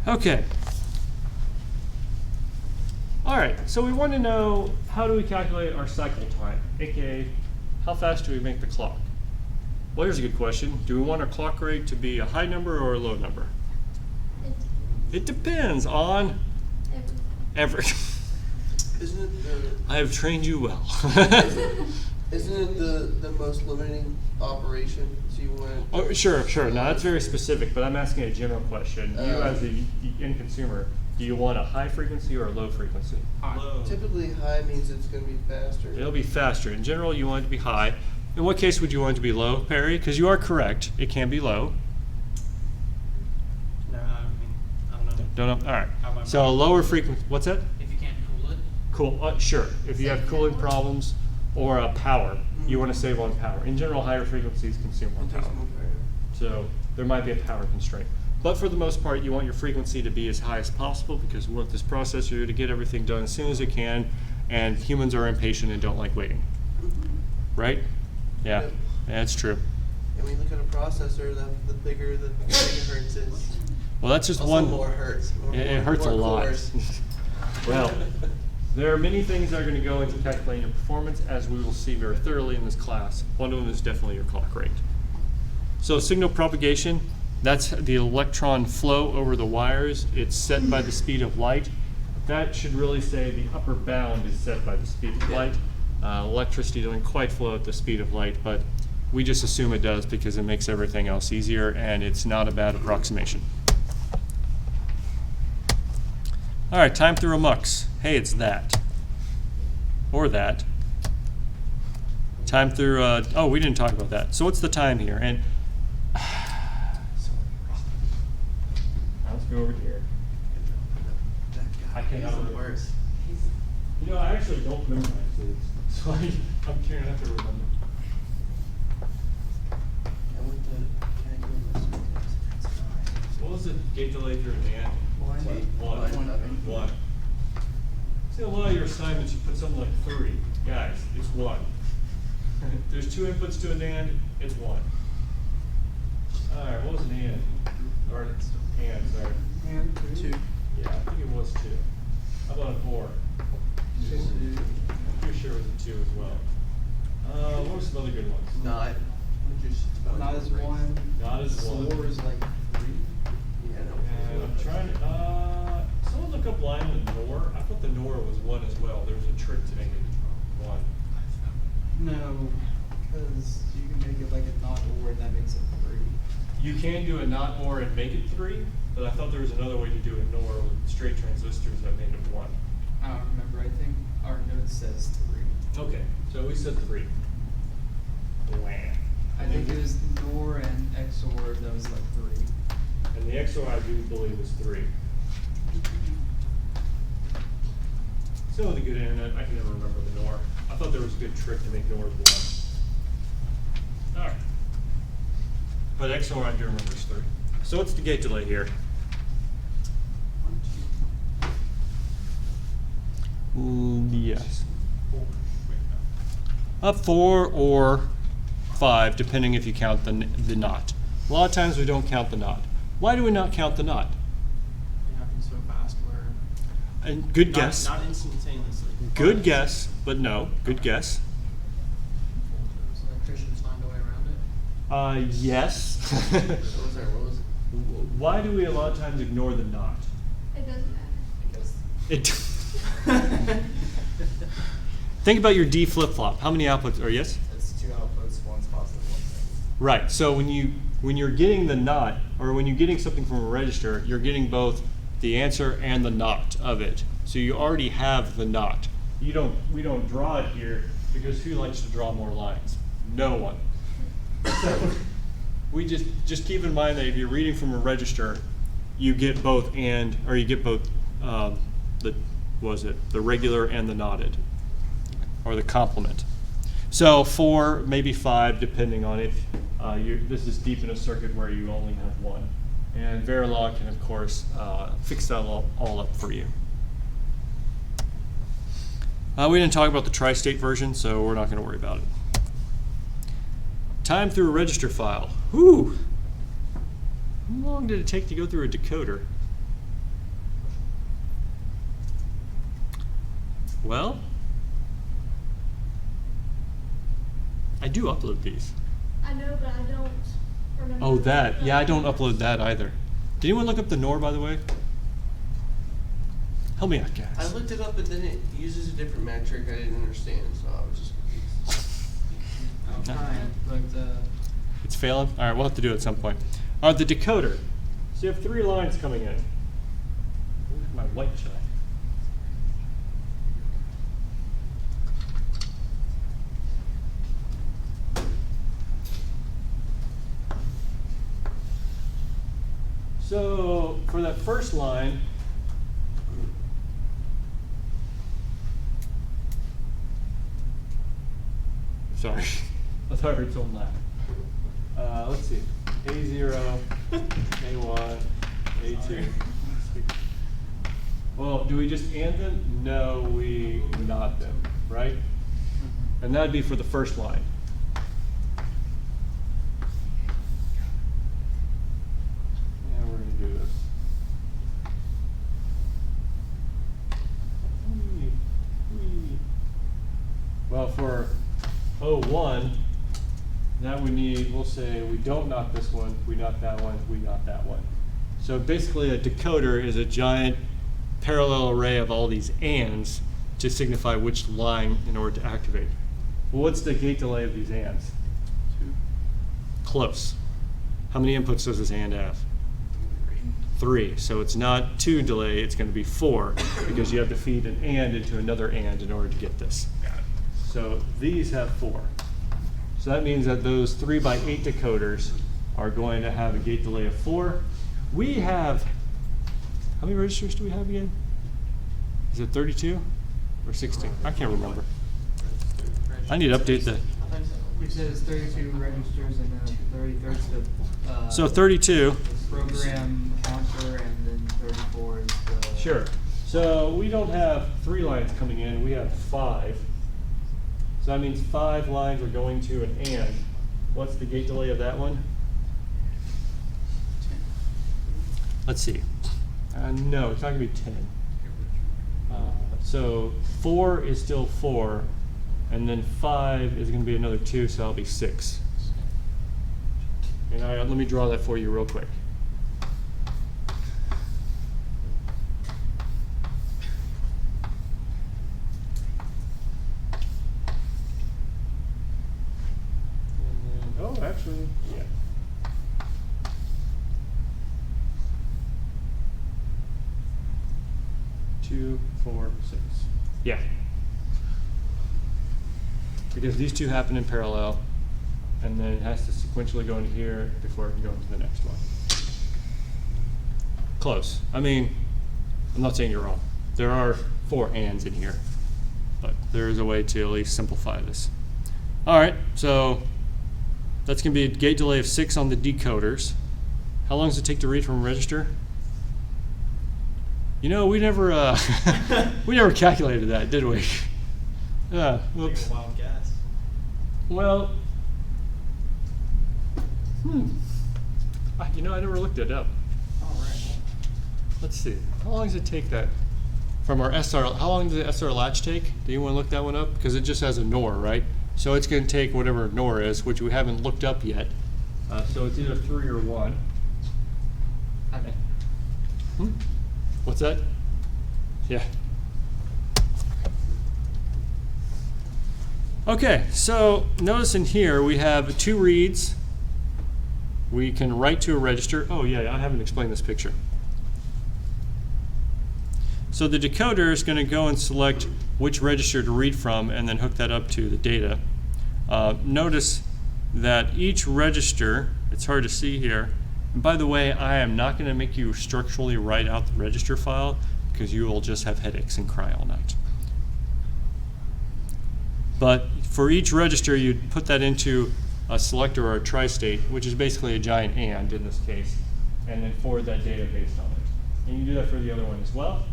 Okay. All right, so we want to know, how do we calculate our cycle time, aka how fast do we make the clock? Well, here's a good question. Do we want our clock rate to be a high number or a low number? It depends on everything. Isn't it the, I have trained you well. isn't it the most limiting operation? So you want Oh, sure. No, that's very specific, but I'm asking a general question. You as the end consumer, do you want a high frequency or a low frequency? Low. Typically high means it's going to be faster. It'll be faster. In general, you want it to be high. In what case would you want it to be low, Perry? Because you are correct. It can be low. No, I mean, I don't know. Don't know? All right. How about So a lower frequency. What's that? if you can't cool it? Cool. Sure. If you have cooling problems or power, you want to save on power. In general, higher frequencies consume more It takes power. more power. So there might be a power constraint. But for the most part, you want your frequency to be as high as possible because we want this processor to get everything done as soon as it can, and humans are impatient and don't like waiting. Right? Yeah, Yep. that's true. And when you look at a processor, the bigger the megahertz is. Well, that's just Also one. more hertz. It hurts a more lot. cores. Well, there are many things that are going to go into calculating your performance, as we will see very thoroughly in this class. One of them is definitely your clock rate. So signal propagation, that's the electron flow over the wires. It's set by the speed of light. That should really say the upper bound is set by the speed of light. Electricity doesn't quite flow at the speed of light, but we just assume it does because it makes everything else easier, and it's not a bad approximation. All right, time through a mux. Hey, it's that. Or that. Time through, oh, we didn't talk about that. So what's the time here? And let's go over here. I cannot He's the remember. worst. You know, I actually don't memorize these, so I'm trying to have to remember. And with the What was the gate delay through an and? One. See, a lot of your assignments, you put something like 3. Guys, it's 1. There's 2 inputs to an and, it's 1. All right, what was an and? Or and, sorry. And two. Yeah, I think it was 2. How about an or? I'm pretty sure it was a 2 as well. What were some other good ones? Not. Not as one. Not as one. Or is like 3. Yeah, And no. I'm trying to, someone look up line with nor. I thought the nor was 1 as well. There was a trick to make it 1. No, because you can make it like a not or and that makes it 3. You can do a not or and make it 3, but I thought there was another way to do a nor with straight transistors that made it 1. I don't remember. I think our note says 3. Okay, so we said 3. Wham. I think it was nor and XOR that was like 3. And the XOR I do believe is 3. Still with a good internet, I can never remember the nor. I thought there was a good trick to make nors 1. Alright. But XOR I do remember is 3. So what's the gate delay here? Yes. 4 or 5, depending if you count the not. A lot of times we don't count the not. Why do we not count the not? It happens so fast where. And good guess. Not instantaneously. Good guess, but no. Good guess. So electricians find a way around it. Yes. What was that? What was it? Why do we a lot of times ignore the not? It doesn't matter. It. Think about your D flip-flop. How many outputs? Or yes? It's 2 outputs, one's positive, one's negative. Right. So when you're getting the not, or when you're getting something from a register, you're getting both the answer and the not of it. So you already have the not. We don't draw it here because who likes to draw more lines? No one. So we just keep in mind that if you're reading from a register, you get both or you get both the regular and the knotted, or the complement. So 4, maybe 5, depending on if this is deep in a circuit where you only have 1. And Verilog can, of course, fix that all up for you. We didn't talk about the tri-state version, so we're not going to worry about it. Time through a register file. Whew! How long did it take to go through a decoder? Well, I do upload these. I know, but I don't remember. Oh, that. Yeah, I don't upload that either. Did anyone look up the NOR, by the way? Help me out, guys. I looked it up, but then it uses a different metric I didn't understand, so I was just confused. I'm trying, but It's failing? All right, we'll have to do it at some point. All right, the decoder. So you have 3 lines coming in. Where's my white chart? So for that first line, sorry, I thought I heard someone laugh. Let's see, A0, A1, A2. Well, do we just AND them? No, we not them, right? And that'd be for the first line. Yeah, we're gonna do this. Well, for O1, that we need, we'll say we don't not this one, we not that one, we not that one. So basically a decoder is a giant parallel array of all these ANDs to signify which line in order to activate. Well, what's the gate delay of these ANDs? 2. Close. How many inputs does this AND have? 3. So it's not 2 delay, it's going to be 4 because you have to feed an AND into another AND in order to get this. So these have 4. So that means that those 3x8 decoders are going to have a gate delay of 4. We have, how many registers do we have again? Is it 32 or 16? I can't remember. I need to update the. you said it's 32 registers and then 33 is the So 32. program counter, and then 34 is the Sure. So we don't have 3 lines coming in, we have 5. So that means 5 lines are going to an AND. What's the gate delay of that one? Let's see. No, it's not going to be 10. So 4 is still 4, and then 5 is going to be another 2, so that'll be 6. And let me draw that for you real quick. Oh, actually, yeah. Two, 4, 6. Yeah. Because these two happen in parallel, and then it has to sequentially go into here before it can go into the next one. Close. I mean, I'm not saying you're wrong. There are 4 ANDs in here, but there is a way to at least simplify this. All right, so that's going to be a gate delay of 6 on the decoders. How long does it take to read from a register? You know, we never we never calculated that, did we? Whoops. Take a wild guess. Well, you know, I never looked it up. All right. Let's see. How long does it take that from our SR? How long does the SR latch take? Do you want to look that one up? Because it just has a NOR, right? So it's going to take whatever NOR is, which we haven't looked up yet. So it's either 3 or 1. What's that? Yeah. Okay, so notice in here we have 2 reads. We can write to a register. Oh yeah, I haven't explained this picture. So the decoder is going to go and select which register to read from and then hook that up to the data. Notice that each register, it's hard to see here, and by the way, I am not going to make you structurally write out the register file because you will just have headaches and cry all night. But for each register, you'd put that into a selector or a tri-state, which is basically a giant AND in this case, and then forward that data based on it. And you do that for the other one as well.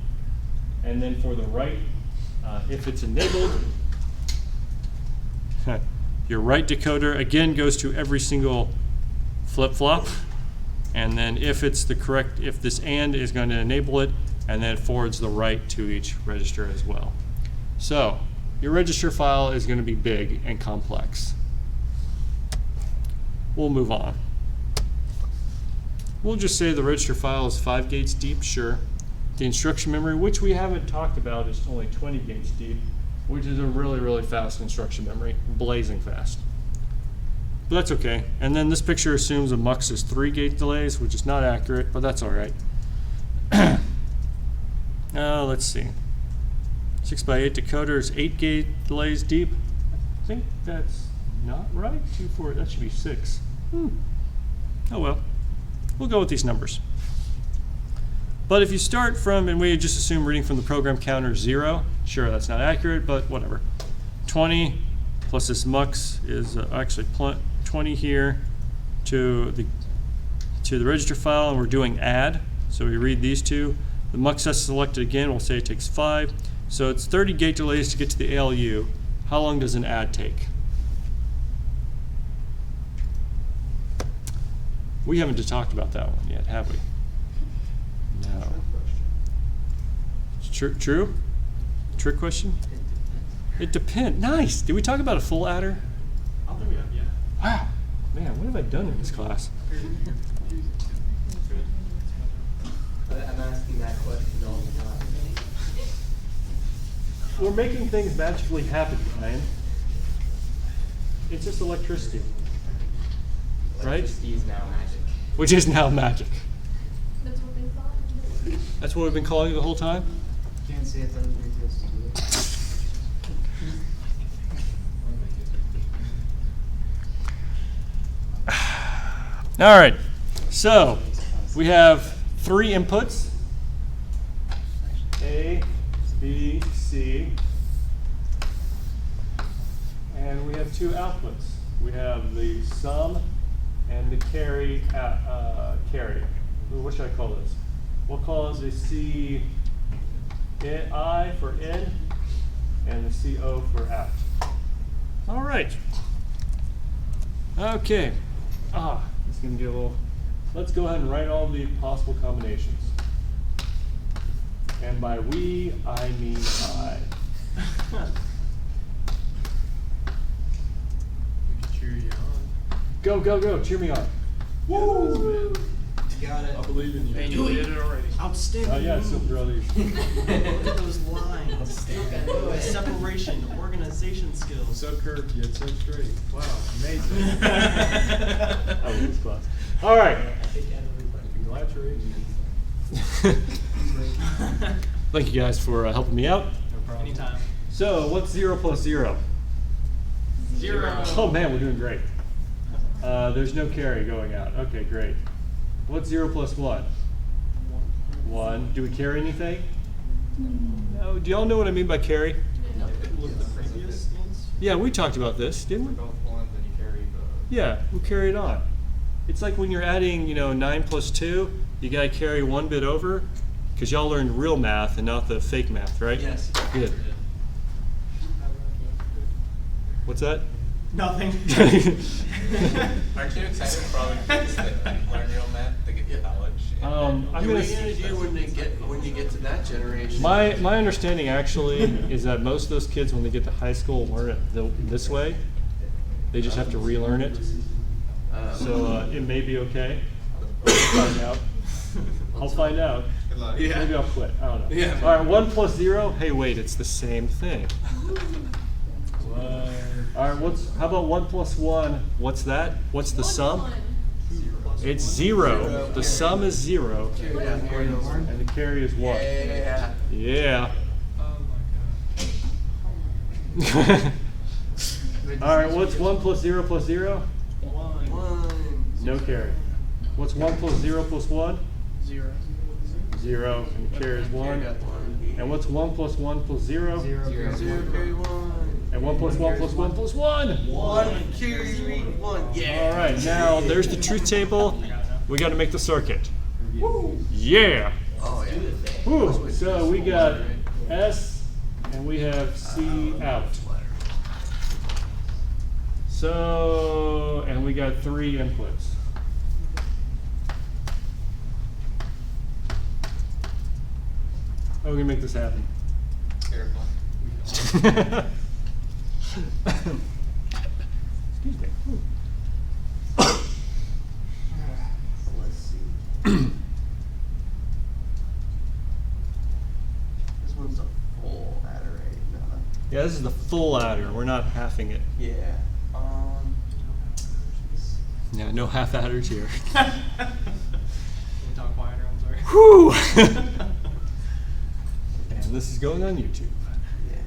And then for the write, if it's enabled, your write decoder again goes to every single flip-flop. And then if it's the correct, if this AND is going to enable it, and then it forwards the write to each register as well. So your register file is going to be big and complex. We'll move on. We'll just say the register file is 5 gates deep, sure. The instruction memory, which we haven't talked about, is only 20 gates deep, which is a really, really fast instruction memory, blazing fast. But that's okay. And then this picture assumes a mux is 3 gate delays, which is not accurate, but that's all right. Let's see. 6x8 decoder is 8 gate delays deep. I think that's not right. 2, 4, that should be 6. Oh well. We'll go with these numbers. But if you start from, and we just assume reading from the program counter 0, sure, that's not accurate, but whatever. 20 plus this mux is actually 20 here to the register file, and we're doing add. So we read these two. The mux is selected again. We'll say it takes 5. So it's 30 gate delays to get to the ALU. How long does an add take? We haven't talked about that one yet, have we? No. It's true? Trick question? It depends. Nice. Did we talk about a full adder? I don't think we have yet. Wow. Man, what have I done in this class? I'm asking that question all the time. We're making things magically happen, Ryan. It's just electricity. Right? Electricity is now magic. Which is now magic. That's what they thought. That's what we've been calling it the whole time? Can't say it doesn't exist. All right. So we have 3 inputs. A, B, C. And we have 2 outputs. We have the sum and the carry. What should I call this? We'll call it the C I for in and the CO for out. All right. Okay. It's going to get a little. Let's go ahead and write all the possible combinations. And by we, I mean I. Cheer you on. Go, go, go. Cheer me on. Woo! Got it. I believe in you. And you did it already. Outstanding. Oh, yeah, so really. Look at those lines. Separation, organization skills. So curved yet so straight. Wow, amazing. I love this class. All right. I'm glad you're able. Thank you guys for helping me out. No problem. Anytime. So, what's 0 plus 0? 0. Oh man, we're doing great. There's no carry going out. Okay, great. What's 0 plus 1? 1. Do we carry anything? No. Do y'all know what I mean by carry? Look at the previous ones. Yeah, we talked about this, didn't we? Both ones, then you carry the. Yeah, we'll carry it on. It's like when you're adding, 9 plus 2, you gotta carry 1 bit over, because y'all learned real math and not the fake math, right? Yes. Good. What's that? Nothing. Aren't you excited for all the kids that learn real math to get to college? I'm What are gonna. you gonna do when you get to that generation? My understanding actually is that most of those kids, when they get to high school, learn it this way. They just have to relearn it. So it may be okay. We'll find out. I'll find out. Good luck. Yeah. Maybe I'll quit. I don't know. Yeah. All right, 1 plus 0. Hey, wait, it's the same thing. All right, how about 1 plus 1? What's that? What's the sum? It's 0. The sum is 0. Carry down here. And the carry is 1. Yeah. Yeah. Oh my god. All right, what's 1 plus 0 plus 0? 1. No carry. What's 1 plus 0 plus 1? 0. 0. And the carry is 1. And what's 1 plus 1 plus 0? 0. 0 carry 1. And 1 plus 1 plus 1 plus 1. 1 carry 1. Yeah. All right, now there's the truth table. We got to make the circuit. Yeah. Oh yeah. Whew. So we got S and we have C out. So, and we got 3 inputs. How are we gonna make this happen? Careful. Excuse me. Let's see. This one's a full adder, right? No. Yeah, this is the full adder. We're not halving it. Yeah. Yeah, no half adders here. Can we talk quieter? I'm sorry. Whew! And this is going on YouTube. Yeah.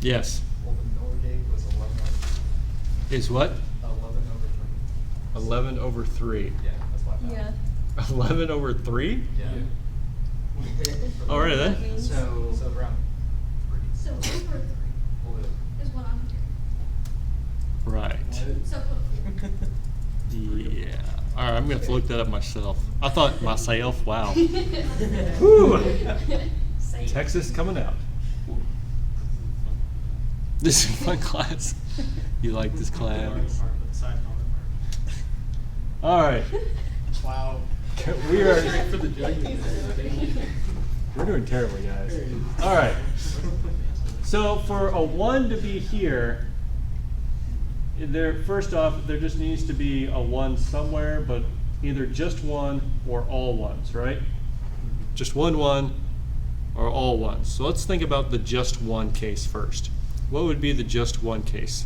Yes. Well, the NOR gate was 11 over, Is what? 11 over 3. 11 over 3. Yeah, that's what I found. Yeah. 11 over 3? Yeah. All right That then. means- So, So around 3. So over 3 Well, is what I'm hearing. Right. So close. Yeah. All right, I'm gonna have to look that up myself. I thought myself. Wow. Whew. Texas coming out. This is a fun class. You like this class? Side comment All right. Wow. We are. for the judges. We're doing terribly, guys. All right. So for a 1 to be here, first off, there just needs to be a 1 somewhere, but either just 1 or all 1s, right? Just 1 1 or all 1s. So let's think about the just 1 case first. What would be the just 1 case?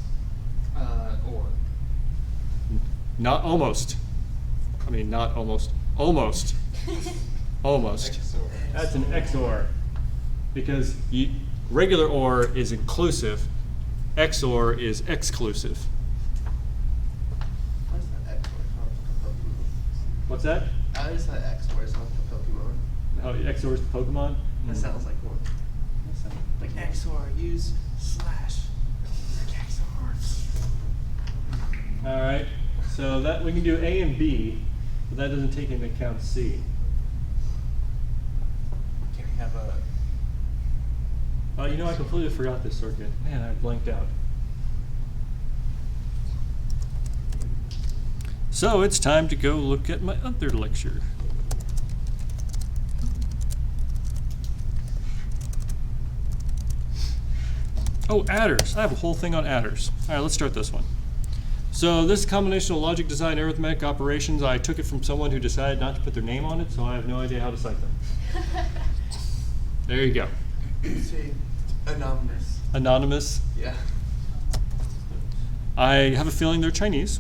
Or. Not almost. I mean, not almost. Almost. Almost. That's an XOR. Because regular OR is inclusive, XOR is exclusive. what's that X word? It's not like a Pokemon. What's that? I just said X word, it's not like a Pokemon. Oh, XOR is the Pokemon? That sounds like one. Like XOR, use slash. Like XOR. All right. So that we can do A and B, but that doesn't take into account C. Can we have a? Oh, you know, I completely forgot this circuit. Man, I blanked out. So it's time to go look at my other lecture. Oh, adders. I have a whole thing on adders. All right, let's start this one. So this combination of logic, design, arithmetic operations, I took it from someone who decided not to put their name on it, so I have no idea how to cite them. There you go. See, anonymous. Anonymous. Yeah. I have a feeling they're Chinese.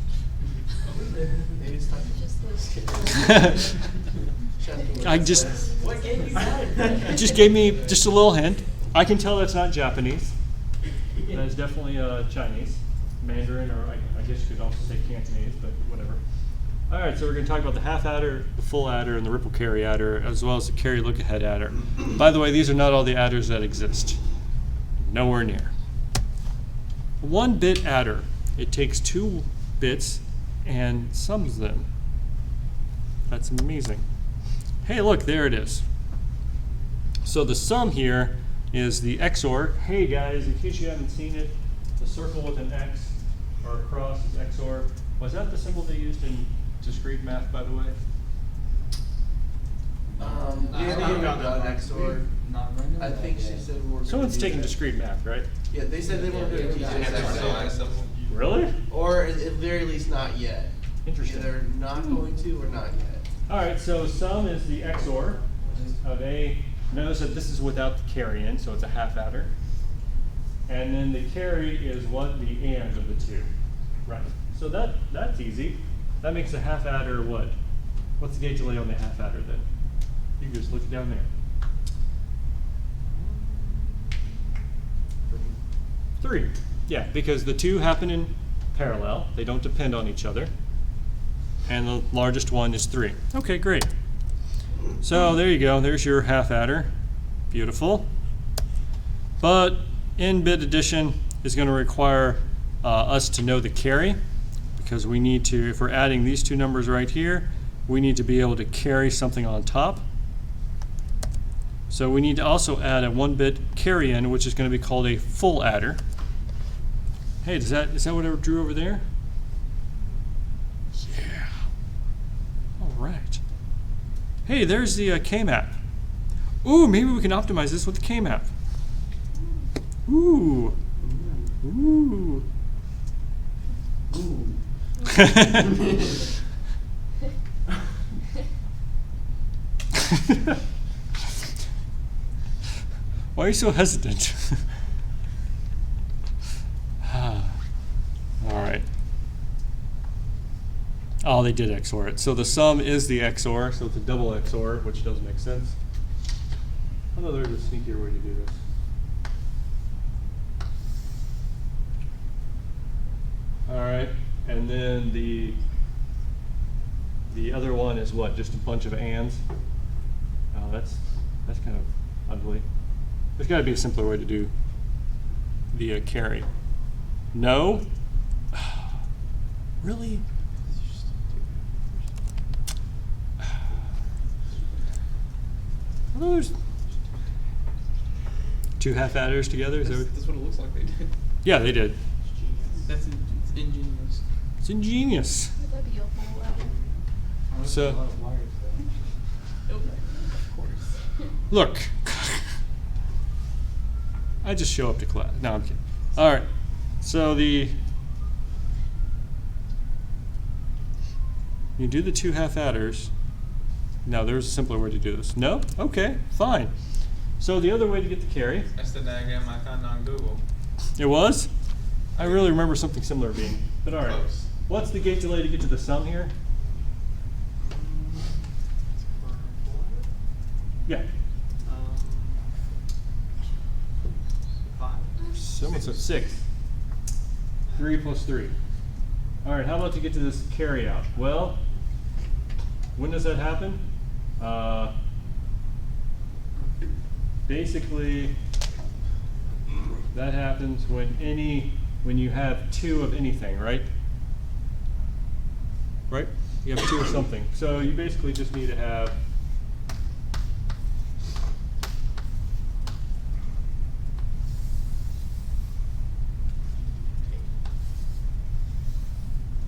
Maybe it's time to Just like. I just, What gave you that? it just gave me just a little hint. I can tell that's not Japanese. That is definitely Chinese, Mandarin, or I guess you could also say Cantonese, but whatever. All right, so we're going to talk about the half adder, the full adder, and the ripple carry adder, as well as the carry look ahead adder. By the way, these are not all the adders that exist. Nowhere near. 1-bit adder. It takes 2 bits and sums them. That's amazing. Hey, look, there it is. So the sum here is the XOR. Hey guys, in case you haven't seen it, the circle with an X or a cross is XOR. Was that the symbol they used in discrete math, by the way? Yeah, they even got an XOR. Not running. I think she said we were. Someone's taking discrete math, right? Yeah, they said they weren't going to teach us XOR. Really? Or at the very least, not yet. Interesting. Either not going to or not yet. All right, so sum is the XOR of A. Notice that this is without the carry in, so it's a half adder. And then the carry is what? The and of the 2. Right. So that's easy. That makes a half adder what? What's the gauge delay on the half adder then? You can just look down there. 3. Yeah, because the 2 happen in parallel. They don't depend on each other. And the largest one is 3. Okay, great. So there you go. There's your half adder. Beautiful. But in-bit addition is going to require us to know the carry, because we need to, if we're adding these 2 numbers right here, we need to be able to carry something on top. So we need to also add a 1-bit carry in, which is going to be called a full adder. Hey, is that what I drew over there? Hey, there's the K-map. Ooh, maybe we can optimize this with the K-map. Ooh. Ooh. Ooh. Why are you so hesitant? All right. Oh, they did XOR it. So the sum is the XOR, so it's a double XOR, which does make sense. Although there's a sneakier way to do this. All right, and then the other one is what? Just a bunch of ands? Oh, that's kind of ugly. There's got to be a simpler way to do the carry. No? Really? Well, there's two half adders together. Is that what- That's what it looks like they did. yeah, they did. It's ingenious. It's ingenious. Would that be a whole level? So- A lot of wires, though. Of course. Look, I just show up to class. No, I'm kidding. All right, so you do the two half adders. Now there's a simpler way to do this. No? Okay, fine. So the other way to get the carry, That's the diagram I found on Google. it was? I really remember something similar being, but all right. Close. What's the gate delay to get to the sum here? Yeah. Someone said 6. 3 plus 3. All right, how about to get to this carry out? Well, when does that happen? Basically, that happens when you have 2 of anything, right? Right? You have 2 of something. So you basically just need to have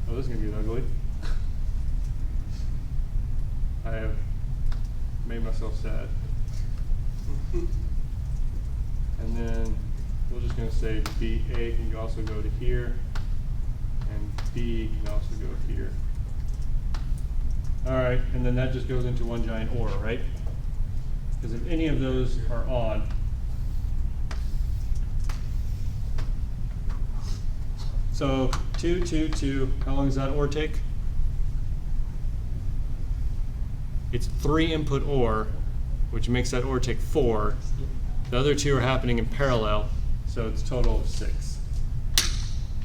oh, this is going to get ugly. I have made myself sad. And then we're just going to say A can also go to here, and B can also go here. All right, and then that just goes into one giant OR, right? Because if any of those are on, so 2, 2, 2, how long does that OR take? It's 3 input OR, which makes that OR take 4. The other 2 are happening in parallel, so it's a total of 6.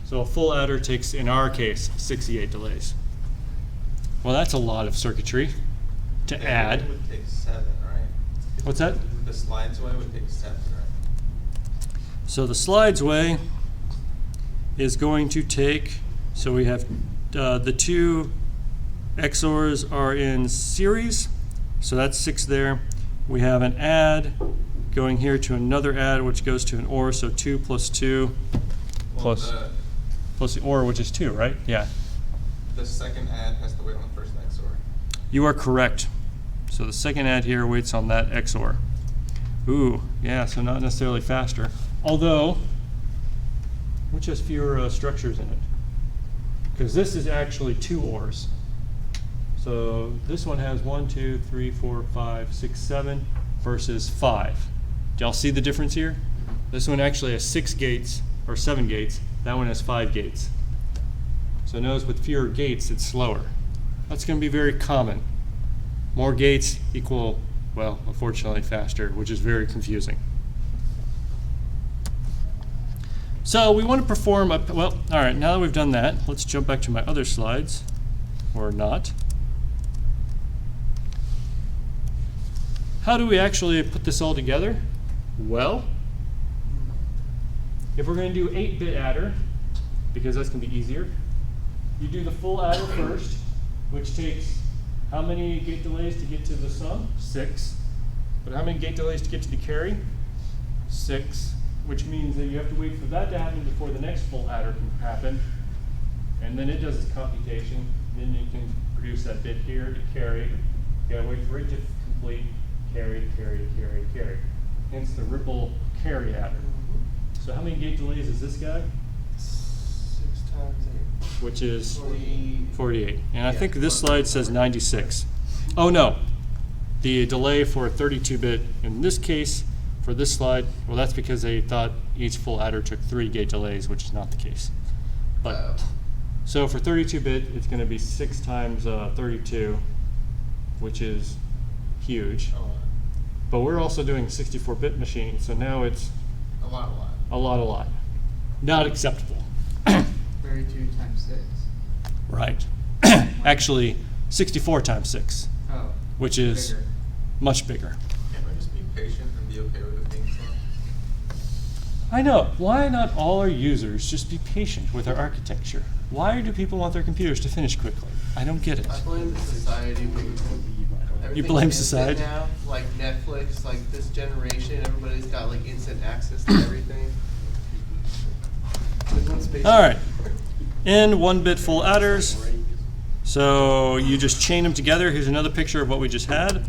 So a full adder takes, in our case, 68 delays. Well, that's a lot of circuitry to add. It would take 7, right? What's that? The slides way would take 7, right? So the slides way is going to take, so we have the 2 XORs are in series, so that's 6 there. We have an add going here to another add, which goes to an OR, so 2 plus 2 Well, plus the OR, which is 2, right? Yeah. the second add has to wait on the first XOR. You are correct. So the second add here waits on that XOR. Ooh, yeah, so not necessarily faster. Although, which has fewer structures in it? Because this is actually 2 ORs. So this one has 1, 2, 3, 4, 5, 6, 7 versus 5. Do y'all see the difference here? This one actually has 6 gates, or 7 gates. That one has 5 gates. So notice with fewer gates, it's slower. That's going to be very common. More gates equal, well, unfortunately faster, which is very confusing. So we want to perform a, well, all right, now that we've done that, let's jump back to my other slides, or not. How do we actually put this all together? Well, if we're going to do 8-bit adder, because that's going to be easier, you do the full adder first, which takes how many gate delays to get to the sum? 6. But how many gate delays to get to the carry? 6, which means that you have to wait for that to happen before the next full adder can happen. And then it does its computation. Then you can produce that bit here to carry. You gotta wait for it to complete, carry, carry, carry, carry. Hence the ripple carry adder. So how many gate delays is this guy? 6 times 8. Which is 40. 48. And I Yeah. think this slide says 96. Oh no, the delay for a 32-bit, in this case, for this slide, well that's because they thought each full adder took 3 gate delays, which is not the case. But so for 32-bit, it's going to be 6 times 32, which is huge. A lot. But we're also doing 64-bit machines, so now it's A lot. a lot. Not acceptable. 32 times 6. Right. Actually, 64 times 6, Oh. which is Bigger. much bigger. Can't we just be patient and be okay with it being slow? I know. Why not all our users just be patient with our architecture? Why do people want their computers to finish quickly? I don't get it. I blame the society. Everything's blame instant society? now, like Netflix, like this generation, everybody's got like instant access to everything. Like, what's basic? All right. In 1-bit full adders. So you just chain them together. Here's another picture of what we just had.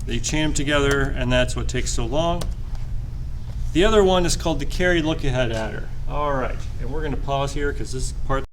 You chain them together, and that's what takes so long. The other one is called the carry look-ahead adder. All right, and we're going to pause here because this part